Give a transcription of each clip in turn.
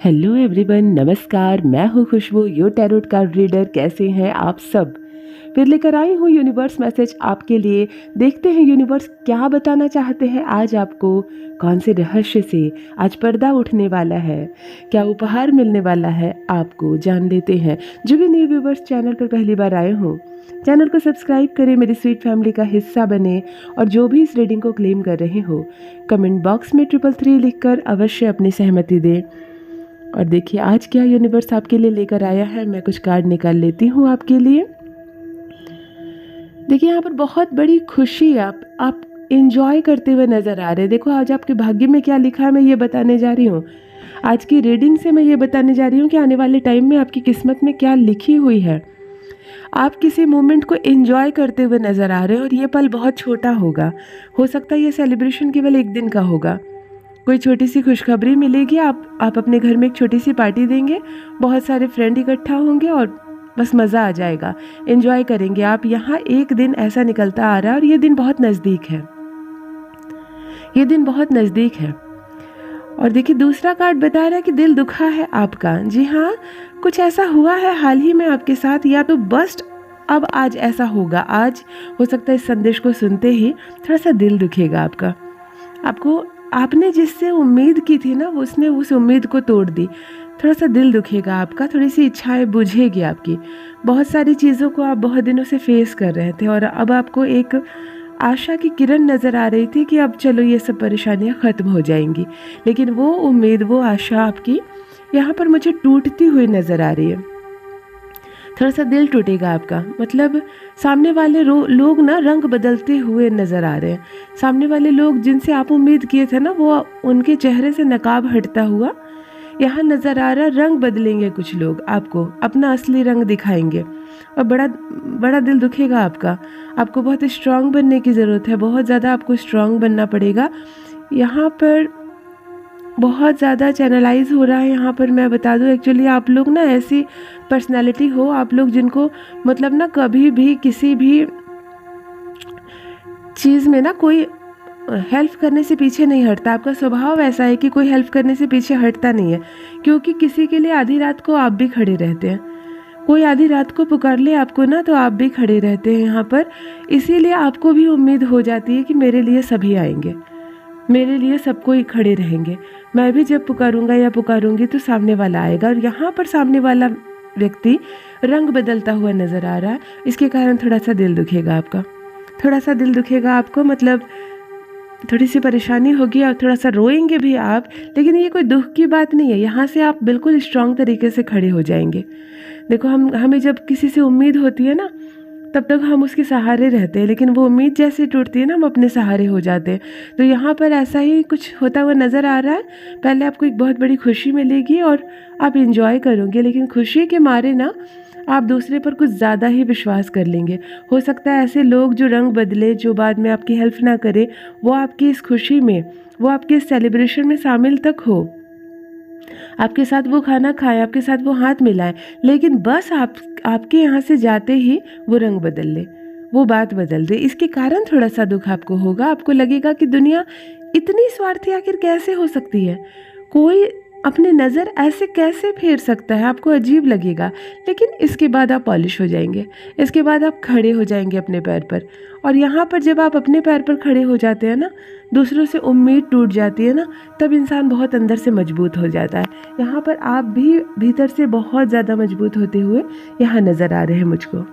Hello everyone, नमस्कार। मैं हूँ खुशबू, योर टैरोट कार्ड रीडर। कैसे हैं आप सब? फिर लेकर आई हूँ यूनिवर्स मैसेज आपके लिए। देखते हैं यूनिवर्स क्या बताना चाहते हैं आज आपको। कौन से रहस्य से आज पर्दा उठने वाला है, क्या उपहार मिलने वाला है आपको, जान लेते हैं। जो भी न्यू व्यूवर्स चैनल पर पहली बार आए हो, चैनल को सब्सक्राइब करें, मेरी स्वीट फैमिली का हिस्सा बने। और जो भी इस रीडिंग को क्लेम कर रहे हो, कमेंट बॉक्स में 333 लिखकर अवश्य अपनी सहमति दें। और देखिए आज क्या यूनिवर्स आपके लिए लेकर आया है। मैं कुछ कार्ड निकाल लेती हूँ आपके लिए। देखिए यहाँ पर बहुत बड़ी खुशी आप एंजॉय करते हुए नज़र आ रहे हैं। देखो आज आपके भाग्य में क्या लिखा है, मैं ये बताने जा रही हूँ। आज की रीडिंग से मैं ये बताने जा रही हूँ कि आने वाले टाइम में आपकी किस्मत में क्या लिखी हुई है। आप किसी मोमेंट को एंजॉय करते हुए नज़र आ रहे हैं और ये पल बहुत छोटा होगा। हो सकता है ये सेलिब्रेशन केवल एक दिन का होगा। कोई छोटी सी खुशखबरी मिलेगी, आप अपने घर में एक छोटी सी पार्टी देंगे, बहुत सारे फ्रेंड इकट्ठा होंगे और बस मज़ा आ जाएगा, एंजॉय करेंगे आप। यहाँ एक दिन ऐसा निकलता आ रहा है और ये दिन बहुत नज़दीक है, ये दिन बहुत नज़दीक है। और देखिए दूसरा कार्ड बता रहा है कि दिल दुखा है आपका। जी हाँ, कुछ ऐसा हुआ है हाल ही में आपके साथ, या तो बस्ट अब आज ऐसा होगा। आज हो सकता है इस संदेश को सुनते ही थोड़ा सा दिल दुखेगा आपका। आपने जिससे उम्मीद की थी ना, उसने उस उम्मीद को तोड़ दी। थोड़ा सा दिल दुखेगा आपका, थोड़ी सी इच्छाएं बुझेगी आपकी। बहुत सारी चीज़ों को आप बहुत दिनों से फेस कर रहे थे और अब आपको एक आशा की किरण नज़र आ रही थी कि अब चलो ये सब परेशानियां ख़त्म हो जाएंगी। लेकिन वो उम्मीद, वो आशा आपकी यहाँ पर मुझे टूटती हुई नज़र आ रही है। थोड़ा सा दिल टूटेगा आपका। मतलब सामने वाले लोग ना रंग बदलते हुए नज़र आ रहे हैं। सामने वाले लोग जिनसे आप उम्मीद किए थे ना, वो उनके चेहरे से नकाब हटता हुआ यहाँ नज़र आ रहा है। रंग बदलेंगे कुछ लोग, आपको अपना असली रंग दिखाएंगे और बड़ा बड़ा दिल दुखेगा आपका। आपको बहुत स्ट्रांग बनने की ज़रूरत है, बहुत ज़्यादा आपको स्ट्रांग बनना पड़ेगा। यहाँ पर बहुत ज़्यादा चैनलाइज हो रहा है। यहाँ पर मैं बता दूँ, एक्चुअली आप लोग ना ऐसी पर्सनालिटी हो, आप लोग जिनको मतलब ना कभी भी किसी भी चीज़ में ना कोई हेल्प करने से पीछे नहीं हटता। आपका स्वभाव ऐसा है कि कोई हेल्प करने से पीछे हटता नहीं है, क्योंकि किसी के लिए आधी रात को आप भी खड़े रहते हैं। कोई आधी रात को पुकार ले आपको ना, तो आप भी खड़े रहते हैं यहाँ पर। इसीलिए आपको भी उम्मीद हो जाती है कि मेरे लिए सभी आएंगे, मेरे लिए सब कोई खड़े रहेंगे। मैं भी जब पुकारूंगा या पुकारूंगी तो सामने वाला आएगा। और यहाँ पर सामने वाला व्यक्ति रंग बदलता हुआ नज़र आ रहा है। इसके कारण थोड़ा सा दिल दुखेगा आपका, थोड़ा सा दिल दुखेगा आपको। मतलब थोड़ी सी परेशानी होगी और थोड़ा सा रोएंगे भी आप, लेकिन ये कोई दुख की बात नहीं है। यहाँ से आप बिल्कुल स्ट्रांग तरीके से खड़े हो जाएंगे। देखो हमें जब किसी से उम्मीद होती है ना, तब तक हम उसके सहारे रहते हैं, लेकिन वो उम्मीद जैसे टूटती है ना, हम अपने सहारे हो जाते हैं। तो यहाँ पर ऐसा ही कुछ होता हुआ नज़र आ रहा है। पहले आपको एक बहुत बड़ी खुशी मिलेगी और आप इंजॉय करोगे, लेकिन खुशी के मारे ना आप दूसरे पर कुछ ज़्यादा ही विश्वास कर लेंगे। हो सकता है ऐसे लोग जो रंग बदले, जो बाद में आपकी हेल्प ना करे, वो आपकी इस खुशी में, वो आपके इस सेलिब्रेशन में शामिल तक हो, आपके साथ वो खाना खाए, आपके साथ वो हाथ मिलाए, लेकिन बस आपके यहाँ से जाते ही वो रंग बदल ले, वो बात बदल दे। इसके कारण थोड़ा सा दुख आपको होगा। आपको लगेगा कि दुनिया इतनी स्वार्थी आखिर कैसे हो सकती है, कोई अपनी नज़र ऐसे कैसे फेर सकता है। आपको अजीब लगेगा, लेकिन इसके बाद आप पॉलिश हो जाएंगे, इसके बाद आप खड़े हो जाएंगे अपने पैर पर। और यहाँ पर जब आप अपने पैर पर खड़े हो जाते हैं ना, दूसरों से उम्मीद टूट जाती है ना, तब इंसान बहुत अंदर से मजबूत हो जाता है। यहाँ पर आप भी भीतर से बहुत ज़्यादा मजबूत होते हुए यहाँ नज़र आ रहे हैं मुझको।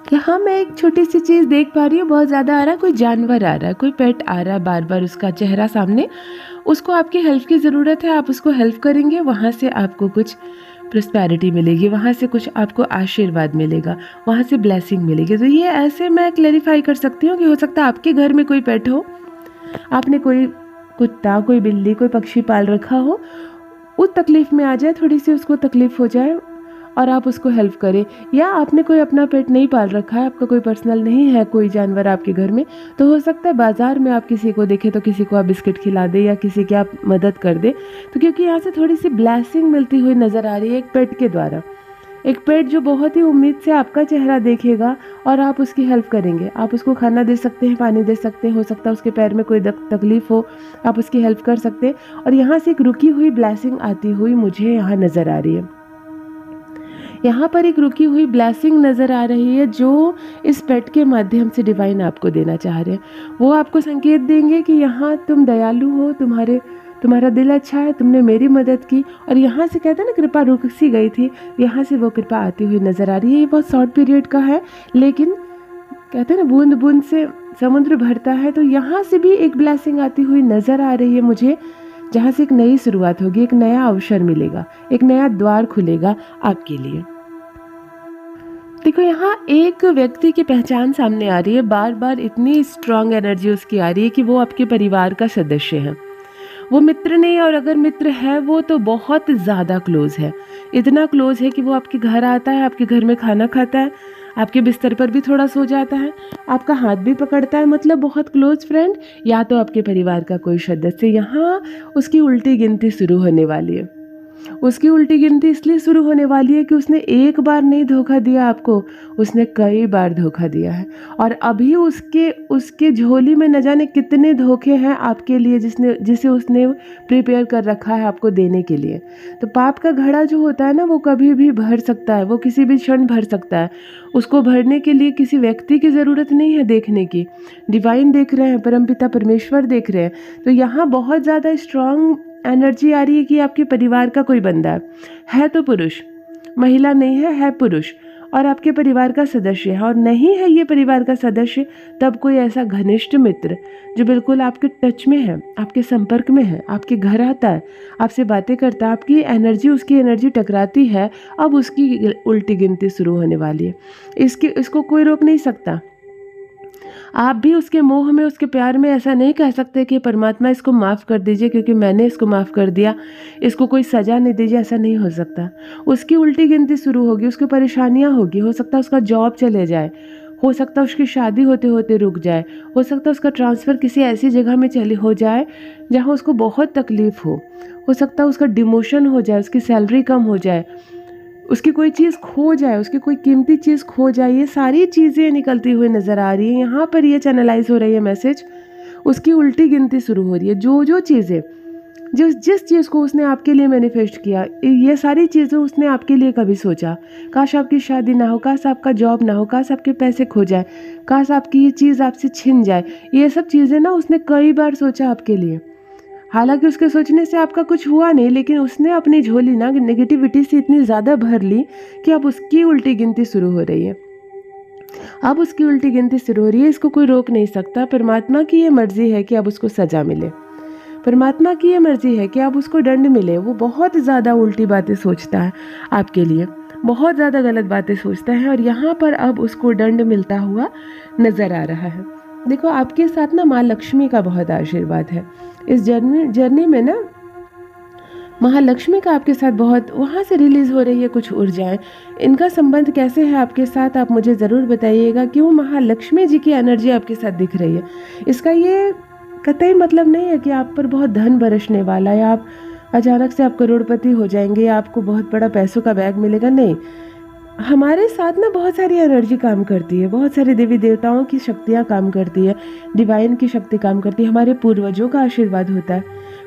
यहाँ मैं एक छोटी सी चीज़ देख पा रही हूँ, बहुत ज़्यादा आ रहा है, कोई जानवर आ रहा है, कोई पेट आ रहा है, बार बार उसका चेहरा सामने। उसको आपकी हेल्प की ज़रूरत है, आप उसको हेल्प करेंगे, वहाँ से आपको कुछ प्रॉस्पेरिटी मिलेगी, वहाँ से कुछ आपको आशीर्वाद मिलेगा, वहाँ से ब्लेसिंग मिलेगी। तो ये ऐसे मैं क्लैरिफाई कर सकती हूँ कि हो सकता है आपके घर में कोई पेट हो, आपने कोई कुत्ता, कोई बिल्ली, कोई पक्षी पाल रखा हो, उस तकलीफ़ में आ जाए, थोड़ी सी उसको तकलीफ़ हो जाए और आप उसको हेल्प करें। या आपने कोई अपना पेट नहीं पाल रखा है, आपका कोई पर्सनल नहीं है कोई जानवर आपके घर में, तो हो सकता है बाज़ार में आप किसी को देखें तो किसी को आप बिस्किट खिला दे या किसी की आप मदद कर दे। तो क्योंकि यहाँ से थोड़ी सी ब्लेसिंग मिलती हुई नज़र आ रही है एक पेट के द्वारा, एक पेट जो बहुत ही उम्मीद से आपका चेहरा देखेगा और आप उसकी हेल्प करेंगे। आप उसको खाना दे सकते हैं, पानी दे सकते हैं, हो सकता है उसके पैर में कोई तकलीफ हो, आप उसकी हेल्प कर सकते हैं। और यहाँ से एक रुकी हुई ब्लेसिंग आती हुई मुझे यहाँ नज़र आ रही है। यहाँ पर एक रुकी हुई ब्लेसिंग नज़र आ रही है जो इस पेट के माध्यम से डिवाइन आपको देना चाह रहे हैं। वो आपको संकेत देंगे कि यहाँ तुम दयालु हो, तुम्हारा दिल अच्छा है, तुमने मेरी मदद की। और यहाँ से कहते हैं ना कृपा रुक सी गई थी, यहाँ से वो कृपा आती हुई नज़र आ रही है। ये बहुत शॉर्ट पीरियड का है, लेकिन कहते हैं ना बूंद बूंद से समुद्र भरता है। तो यहाँ से भी एक ब्लेसिंग आती हुई नज़र आ रही है मुझे, जहाँ से एक नई शुरुआत होगी, एक नया अवसर मिलेगा, एक नया द्वार खुलेगा आपके लिए। देखो यहाँ एक व्यक्ति की पहचान सामने आ रही है, बार बार इतनी स्ट्रांग एनर्जी उसकी आ रही है कि वो आपके परिवार का सदस्य है। वो मित्र नहीं, और अगर मित्र है वो तो बहुत ज़्यादा क्लोज है। इतना क्लोज है कि वो आपके घर आता है, आपके घर में खाना खाता है, आपके बिस्तर पर भी थोड़ा सो जाता है, आपका हाथ भी पकड़ता है। मतलब बहुत क्लोज फ्रेंड, या तो आपके परिवार का कोई सदस्य। यहाँ उसकी उल्टी गिनती शुरू होने वाली है। उसकी उल्टी गिनती इसलिए शुरू होने वाली है कि उसने एक बार नहीं धोखा दिया आपको, उसने कई बार धोखा दिया है। और अभी उसके झोली में न जाने कितने धोखे हैं आपके लिए, जिसे उसने प्रिपेयर कर रखा है आपको देने के लिए। तो पाप का घड़ा जो होता है ना, वो कभी भी भर सकता है, वो किसी भी क्षण भर सकता है। उसको भरने के लिए किसी व्यक्ति की ज़रूरत नहीं है देखने की, डिवाइन देख रहे हैं, परमपिता परमेश्वर देख रहे हैं। तो यहाँ बहुत ज़्यादा स्ट्रांग एनर्जी आ रही है कि आपके परिवार का कोई बंदा है तो पुरुष, महिला नहीं है पुरुष, और आपके परिवार का सदस्य है। और नहीं है ये परिवार का सदस्य, तब कोई ऐसा घनिष्ठ मित्र जो बिल्कुल आपके टच में है, आपके संपर्क में है, आपके घर आता है, आपसे बातें करता है, आपकी एनर्जी उसकी एनर्जी टकराती है। अब उसकी उल्टी गिनती शुरू होने वाली है। इसको कोई रोक नहीं सकता। आप भी उसके मोह में, उसके प्यार में ऐसा नहीं कह सकते कि परमात्मा इसको माफ़ कर दीजिए क्योंकि मैंने इसको माफ़ कर दिया, इसको कोई सज़ा नहीं दीजिए। ऐसा नहीं हो सकता। उसकी उल्टी गिनती शुरू होगी, उसकी परेशानियां होगी। हो सकता है उसका जॉब चले जाए, हो सकता है उसकी शादी होते होते रुक जाए, हो सकता है उसका ट्रांसफ़र किसी ऐसी जगह में हो जाए जहाँ उसको बहुत तकलीफ़ हो सकता है उसका डिमोशन हो जाए, उसकी सैलरी कम हो जाए, उसकी कोई चीज़ खो जाए, उसकी कोई कीमती चीज़ खो जाए। ये सारी चीज़ें निकलती हुई नज़र आ रही हैं। यहाँ पर ये चैनलाइज हो रही है मैसेज, उसकी उल्टी गिनती शुरू हो रही है। जो चीज़ें, जिस चीज़ को उसने आपके लिए मैनिफेस्ट किया, ये सारी चीज़ें उसने आपके लिए कभी सोचा। काश आपकी शादी ना हो, काश आपका जॉब ना हो, काश आपके पैसे खो जाए, काश आपकी ये चीज़ आपसे छिन जाए। ये सब चीज़ें ना उसने कई बार सोचा आपके लिए। हालांकि उसके सोचने से आपका कुछ हुआ नहीं, लेकिन उसने अपनी झोली ना नेगेटिविटी से इतनी ज़्यादा भर ली कि अब उसकी उल्टी गिनती शुरू हो रही है। अब उसकी उल्टी गिनती शुरू हो रही है, इसको कोई रोक नहीं सकता। परमात्मा की ये मर्जी है कि अब उसको सज़ा मिले, परमात्मा की ये मर्जी है कि अब उसको दंड मिले। वो बहुत ज़्यादा उल्टी बातें सोचता है आपके लिए, बहुत ज़्यादा गलत बातें सोचता है, और यहाँ पर अब उसको दंड मिलता हुआ नज़र आ रहा है। देखो आपके साथ ना माँ लक्ष्मी का बहुत आशीर्वाद है। इस जर्नी में ना महालक्ष्मी का आपके साथ बहुत, वहाँ से रिलीज़ हो रही है कुछ ऊर्जाएं। इनका संबंध कैसे है आपके साथ, आप मुझे ज़रूर बताइएगा। क्यों महालक्ष्मी जी की एनर्जी आपके साथ दिख रही है। इसका ये कतई मतलब नहीं है कि आप पर बहुत धन बरसने वाला है, या आप अचानक से आप करोड़पति हो जाएंगे, या आपको बहुत बड़ा पैसों का बैग मिलेगा। नहीं, हमारे साथ ना बहुत सारी एनर्जी काम करती है, बहुत सारे देवी देवताओं की शक्तियाँ काम करती है, डिवाइन की शक्ति काम करती है, हमारे पूर्वजों का आशीर्वाद होता है,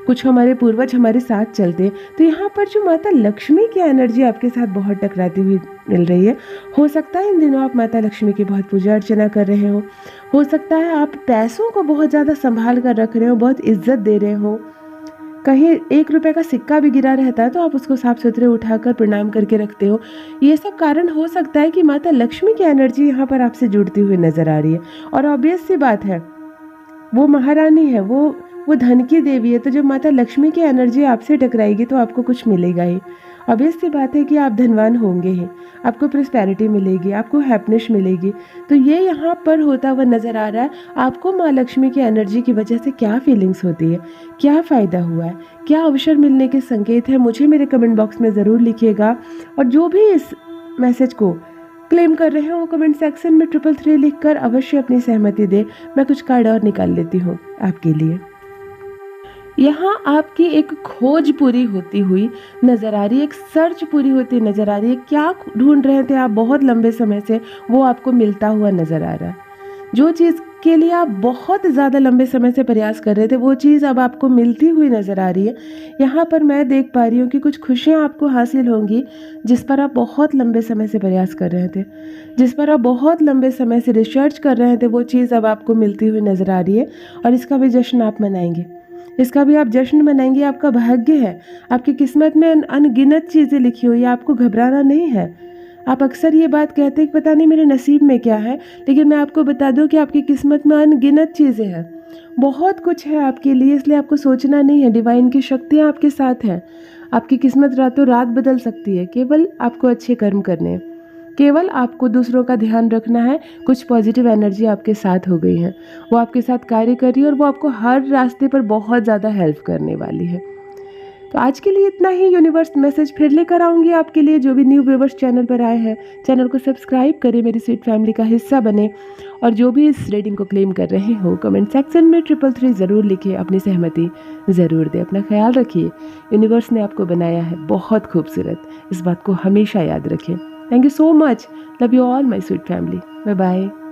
कुछ हमारे पूर्वज हमारे साथ चलते हैं। तो यहाँ पर जो माता लक्ष्मी की एनर्जी आपके साथ बहुत टकराती हुई मिल रही है। हो सकता है इन दिनों आप माता लक्ष्मी की बहुत पूजा अर्चना कर रहे हो सकता है आप पैसों को बहुत ज़्यादा संभाल कर रख रहे हो, बहुत इज्जत दे रहे हो। कहीं 1 रुपए का सिक्का भी गिरा रहता है तो आप उसको साफ सुथरे उठाकर प्रणाम करके रखते हो। ये सब कारण हो सकता है कि माता लक्ष्मी की एनर्जी यहाँ पर आपसे जुड़ती हुई नजर आ रही है। और ऑब्वियस सी बात है, वो महारानी है, वो धन की देवी है। तो जब माता लक्ष्मी की एनर्जी आपसे टकराएगी तो आपको कुछ मिलेगा ही। ऑब्वियस सी बात है कि आप धनवान होंगे ही, आपको प्रॉस्पेरिटी मिलेगी, आपको हैप्पीनेस मिलेगी। तो ये यहाँ पर होता हुआ नज़र आ रहा है। आपको माँ लक्ष्मी की एनर्जी की वजह से क्या फीलिंग्स होती है, क्या फ़ायदा हुआ है, क्या अवसर मिलने के संकेत है, मुझे मेरे कमेंट बॉक्स में ज़रूर लिखिएगा। और जो भी इस मैसेज को क्लेम कर रहे हैं वो कमेंट सेक्शन में 333 लिखकर अवश्य अपनी सहमति दे। मैं कुछ कार्ड और निकाल लेती हूँ आपके लिए। यहाँ आपकी एक खोज पूरी होती हुई नज़र आ रही है, एक सर्च पूरी होती नज़र आ रही है। क्या ढूंढ रहे थे आप बहुत लंबे समय से, वो आपको मिलता हुआ नज़र आ रहा है। जो चीज़ के लिए आप बहुत ज़्यादा लंबे समय से प्रयास कर रहे थे, वो चीज़ अब आपको मिलती हुई नज़र आ रही है। यहाँ पर मैं देख पा रही हूँ कि कुछ खुशियाँ आपको हासिल होंगी जिस पर आप बहुत लंबे समय से प्रयास कर रहे थे, जिस पर आप बहुत लंबे समय से रिसर्च कर रहे थे, वो चीज़ अब आपको मिलती हुई नज़र आ रही है। और इसका भी जश्न आप मनाएंगे, इसका भी आप जश्न मनाएंगे। आपका भाग्य है, आपकी किस्मत में अनगिनत चीज़ें लिखी हुई है, आपको घबराना नहीं है। आप अक्सर ये बात कहते हैं कि पता नहीं मेरे नसीब में क्या है, लेकिन मैं आपको बता दूं कि आपकी किस्मत में अनगिनत चीज़ें हैं, बहुत कुछ है आपके लिए, इसलिए आपको सोचना नहीं है। डिवाइन की शक्तियाँ आपके साथ हैं, आपकी किस्मत रातों रात बदल सकती है। केवल आपको अच्छे कर्म करने हैं, केवल आपको दूसरों का ध्यान रखना है। कुछ पॉजिटिव एनर्जी आपके साथ हो गई है, वो आपके साथ कार्य कर रही है और वो आपको हर रास्ते पर बहुत ज़्यादा हेल्प करने वाली है। तो आज के लिए इतना ही। यूनिवर्स मैसेज फिर लेकर आऊँगी आपके लिए। जो भी न्यू व्यूवर्स चैनल पर आए हैं, चैनल को सब्सक्राइब करें, मेरी स्वीट फैमिली का हिस्सा बने। और जो भी इस रीडिंग को क्लेम कर रहे हो, कमेंट सेक्शन में 333 ज़रूर लिखिए, अपनी सहमति ज़रूर दें। अपना ख्याल रखिए, यूनिवर्स ने आपको बनाया है बहुत खूबसूरत, इस बात को हमेशा याद रखें। Thank you so much, love you all my sweet family, bye bye.